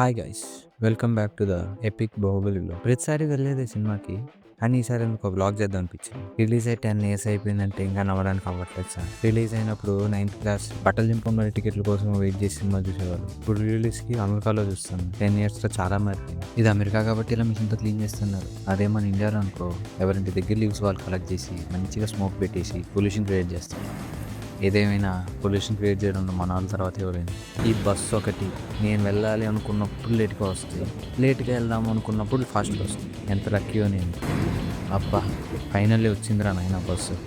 Hi guys, welcome back to the epic Baahubali vlog. ప్రతిసారి వెళ్ళేది సినిమాకి, కానీ ఈసారి ఎందుకు వ్లాగ్ చేద్దాం అనిపించింది. రిలీజ్ అయ్యి 10 ఇయర్స్ అయిపోయిందంటే ఇంకా నవ్వడానికి అవ్వట్లేదు సార్. రిలీజ్ అయినప్పుడు 9th క్లాస్ బట్టలు చింపమని టికెట్ల కోసం వెయిట్ చేసి సినిమా చూసేవాళ్ళు. ఇప్పుడు రిలీజ్కి అమెరికాలో చూస్తాను. 10 ఇయర్స్లో చాలా మారిపోయింది. ఇది అమెరికా కాబట్టి ఇలా మిషన్తో క్లీన్ చేస్తున్నారు. అదే మన ఇండియాలో అనుకో, ఎవరింటి దగ్గర లీవ్స్ వాళ్ళు కలెక్ట్ చేసి మంచిగా స్మోక్ పెట్టేసి పొల్యూషన్ క్రియేట్ చేస్తారు. ఏదేమైనా పొల్యూషన్ క్రియేట్ చేయడంలో మన వాళ్ళ తర్వాత ఎవరైనా. ఈ బస్సు ఒకటి నేను వెళ్ళాలి అనుకున్నప్పుడు లేట్గా వస్తుంది, లేట్గా వెళ్దాం అనుకున్నప్పుడు ఫాస్ట్గా వస్తుంది. ఎంత లక్కీయో నేను. అబ్బా, ఫైనల్లీ వచ్చిందిరా నాయన బస్సు.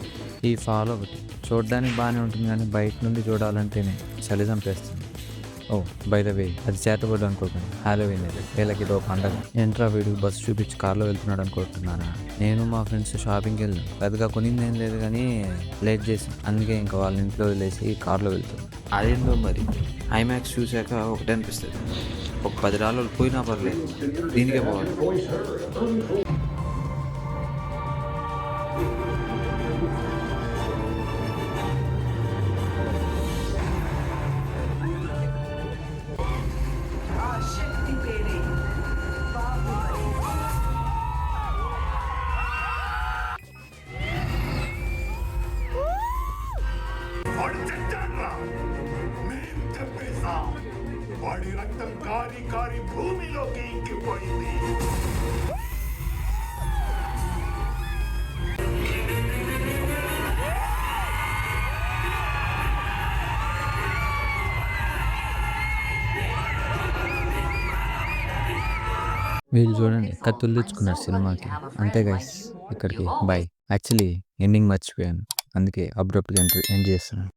ఈ ఫాల్ ఒకటి చూడడానికి బాగానే ఉంటుంది, కానీ బయట నుండి చూడాలంటేనే చలి చంపేస్తుంది. ఓ బై ద వే, అది చేతబడి అనుకోకండి, హాలోవీన్ అది. వీళ్ళకి ఇదో పండగ. ఎంట్రా వీడు బస్సు చూపించి కార్లో వెళ్తున్నాడు అనుకుంటున్నారా? నేను మా ఫ్రెండ్స్ షాపింగ్కి వెళ్ళాం. పెద్దగా కొనింది ఏం లేదు, కానీ లేట్ చేసాం. అందుకే ఇంకా వాళ్ళ ఇంట్లో వదిలేసి కార్లో వెళ్తాం. అదేందో మరి ఐమాక్స్ చూశాక ఒకటే అనిపిస్తుంది, ఒక 10 డాలర్లు పోయినా పర్లేదు, దీనికే పోవాలి. వాడు చచ్చాడ్రా. మేం చంపేశాం. వాడి రక్తం కారి కారి భూమిలోకి ఇంకిపోయింది. వీళ్ళు చూడండి, కత్తులు తెచ్చుకున్నారు సినిమాకి. అంతే గైస్, ఇక్కడికి బై. యాక్చువల్లీ ఎండింగ్ మర్చిపోయాను, అందుకే అబ్రప్ట్గా ఎండ్ చేస్తున్నాను.